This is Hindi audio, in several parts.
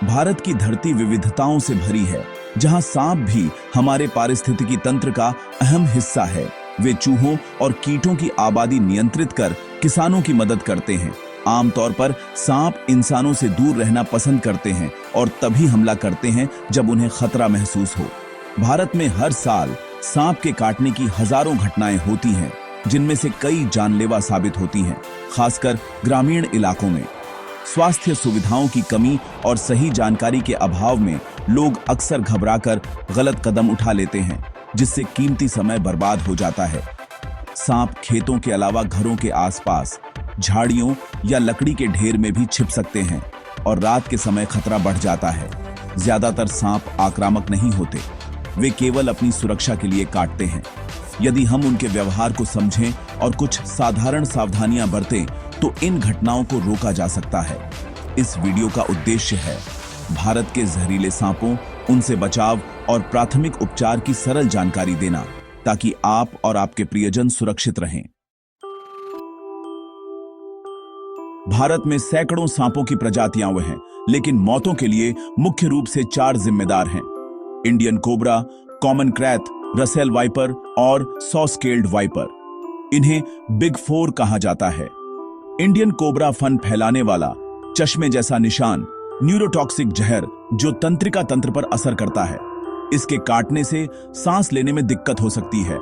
भारत की धरती विविधताओं से भरी है, जहां सांप भी हमारे पारिस्थितिकी तंत्र का अहम हिस्सा है। वे चूहों और कीटों की आबादी नियंत्रित कर किसानों की मदद करते हैं। आमतौर पर सांप इंसानों से दूर रहना पसंद करते हैं और तभी हमला करते हैं जब उन्हें खतरा महसूस हो। भारत में हर साल सांप के काटने की हजारों घटनाएं होती हैं, जिनमें से कई जानलेवा साबित होती हैं, खासकर ग्रामीण इलाकों में। स्वास्थ्य सुविधाओं की कमी और सही जानकारी के अभाव में लोग अक्सर घबराकर गलत कदम उठा लेते हैं, जिससे कीमती समय बर्बाद हो जाता है। सांप खेतों के अलावा घरों के आसपास, झाड़ियों या लकड़ी के ढेर में भी छिप सकते हैं और रात के समय खतरा बढ़ जाता है। ज्यादातर सांप आक्रामक नहीं होते, वे केवल अपनी सुरक्षा के लिए काटते हैं। यदि हम उनके व्यवहार को समझें और कुछ साधारण सावधानियां बरतें, तो इन घटनाओं को रोका जा सकता है। इस वीडियो का उद्देश्य है भारत के जहरीले सांपों, उनसे बचाव और प्राथमिक उपचार की सरल जानकारी देना, ताकि आप और आपके प्रियजन सुरक्षित रहें। भारत में सैकड़ों सांपों की प्रजातियां हैं, लेकिन मौतों के लिए मुख्य रूप से 4 जिम्मेदार हैं: Indian cobra, common krait, Russell viper और सॉ स्केल्ड वाइपर। इन्हें बिग 4 कहा जाता है। इंडियन कोबरा फन फैलाने वाला, चश्मे जैसा निशान, न्यूरोटॉक्सिक जहर जो तंत्रिका तंत्र पर असर करता है। इसके काटने से सांस लेने में दिक्कत हो सकती है।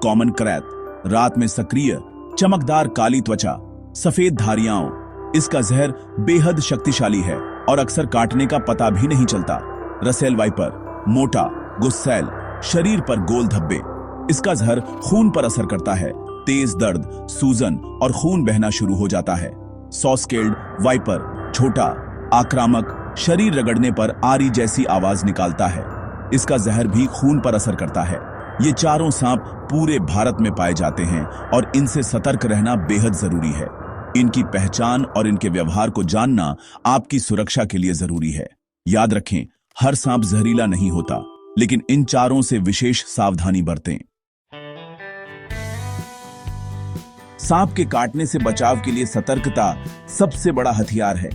कॉमन क्रैथ, रात में सक्रिय, चमकदार काली त्वचा, सफेद धारियां। इसका जहर बेहद शक्तिशाली है और अक्सर काटने का पता भी नहीं चलता। रसेल वाइपर, मोटा, गुस्सैल, शरीर पर गोल धब्बे। इसका जहर खून पर असर करता है, तेज दर्द, सूजन और खून बहना शुरू हो जाता है। सॉ स्केल्ड वाइपर, छोटा, आक्रामक, शरीर रगड़ने पर आरी जैसी आवाज निकालता है। इसका जहर भी खून पर असर करता है। ये चारों सांप पूरे भारत में पाए जाते हैं और इनसे सतर्क रहना बेहद जरूरी है। इनकी पहचान और इनके व्यवहार को जानना आपकी सुरक्षा के लिए जरूरी है। याद रखें, हर सांप जहरीला नहीं होता, लेकिन इन चारों से विशेष सावधानी बरतें। सांप के काटने से बचाव के लिए सतर्कता सबसे बड़ा हथियार है।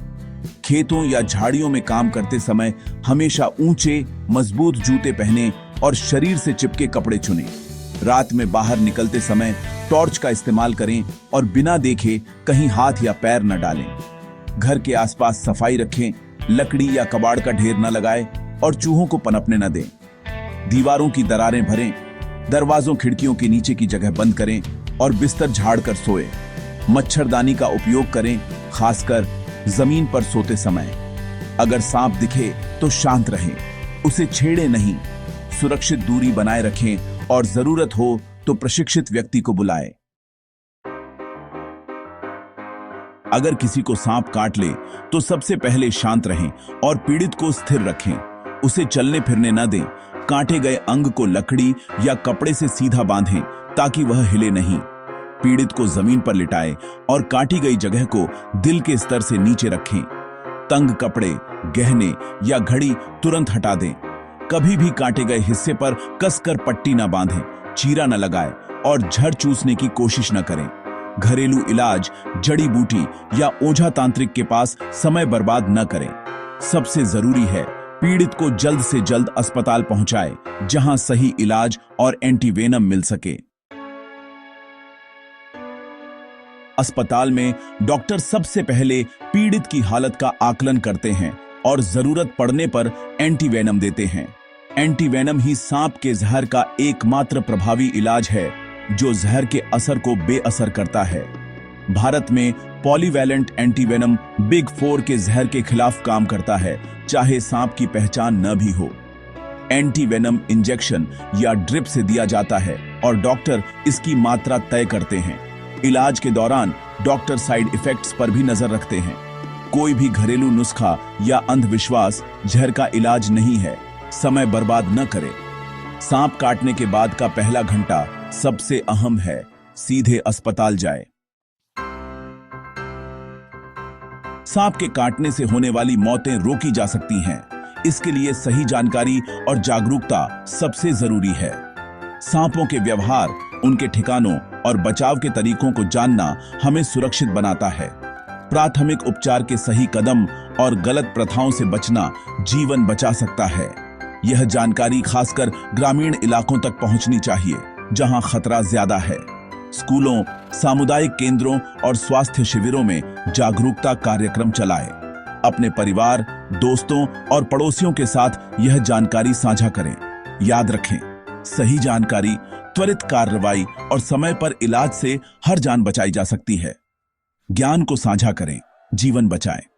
खेतों या झाड़ियों में काम करते समय हमेशा ऊंचे, मजबूत जूते पहनें और शरीर से चिपके कपड़े चुनें। रात में बाहर निकलते समय टॉर्च का इस्तेमाल करें और बिना देखे कहीं हाथ या पैर न डालें। घर के आसपास सफाई रखें, लकड़ी या कबाड़ का ढेर न लगाएं और चूहों को पनपने न दें। दीवारों की दरारें भरें, दरवाजों खिड़कियों के नीचे की जगह बंद करें और बिस्तर झाड़ कर सोएं। मच्छरदानी का उपयोग करें, खासकर जमीन पर सोते समय। अगर सांप दिखे तो शांत रहें, उसे छेड़े नहीं, सुरक्षित दूरी बनाए रखें और जरूरत हो तो प्रशिक्षित व्यक्ति को बुलाएं। अगर किसी को सांप काट ले तो सबसे पहले शांत रहें और पीड़ित को स्थिर रखें। उसे चलने फिरने न दें। काटे गए अंग को लकड़ी या कपड़े से सीधा बांधें ताकि वह हिले नहीं। पीड़ित को जमीन पर लिटाएं और काटी गई जगह को दिल के स्तर से नीचे रखें। तंग कपड़े, गहने या घड़ी तुरंत हटा दें। कभी भी काटे गए हिस्से पर कसकर पट्टी न बांधें, चीरा न लगाएं और झड़ चूसने की कोशिश न करें। घरेलू इलाज, जड़ी बूटी या ओझा तांत्रिक के पास समय बर्बाद न करें। सबसे जरूरी है पीड़ित को जल्द से जल्द अस्पताल पहुंचाएं, जहां सही इलाज और एंटीवेनम मिल सके। अस्पताल में डॉक्टर सबसे पहले पीड़ित की हालत का आकलन करते हैं और जरूरत पड़ने पर एंटीवेनम देते हैं। एंटीवेनम ही सांप के जहर का एकमात्र प्रभावी इलाज है, जो जहर के असर को बेअसर करता है। भारत में पॉलीवैलेंट एंटीवेनम बिग 4 के जहर के खिलाफ काम करता है, चाहे सांप की पहचान न भी हो। एंटीवेनम इंजेक्शन या ड्रिप से दिया जाता है और डॉक्टर इसकी मात्रा तय करते हैं। इलाज के दौरान डॉक्टर साइड इफेक्ट्स पर भी नजर रखते हैं। कोई भी घरेलू नुस्खा या अंधविश्वास जहर का इलाज नहीं है। समय बर्बाद न करें। सांप काटने के बाद का पहला घंटा सबसे अहम है। सीधे अस्पताल जाए। सांप के काटने से होने वाली मौतें रोकी जा सकती हैं। इसके लिए सही जानकारी और जागरूकता सबसे जरूरी है। सांपों के व्यवहार, उनके ठिकानों और बचाव के तरीकों को जानना हमें सुरक्षित बनाता है। प्राथमिक उपचार के सही कदम और गलत प्रथाओं से बचना जीवन बचा सकता है। यह जानकारी खासकर ग्रामीण इलाकों तक पहुंचनी चाहिए, जहां खतरा ज्यादा है। स्कूलों, सामुदायिक केंद्रों और स्वास्थ्य शिविरों में जागरूकता कार्यक्रम चलाएं। अपने परिवार, दोस्तों और पड़ोसियों के साथ यह जानकारी साझा करें। याद रखें, सही जानकारी, त्वरित कार्रवाई और समय पर इलाज से हर जान बचाई जा सकती है। ज्ञान को साझा करें, जीवन बचाएं।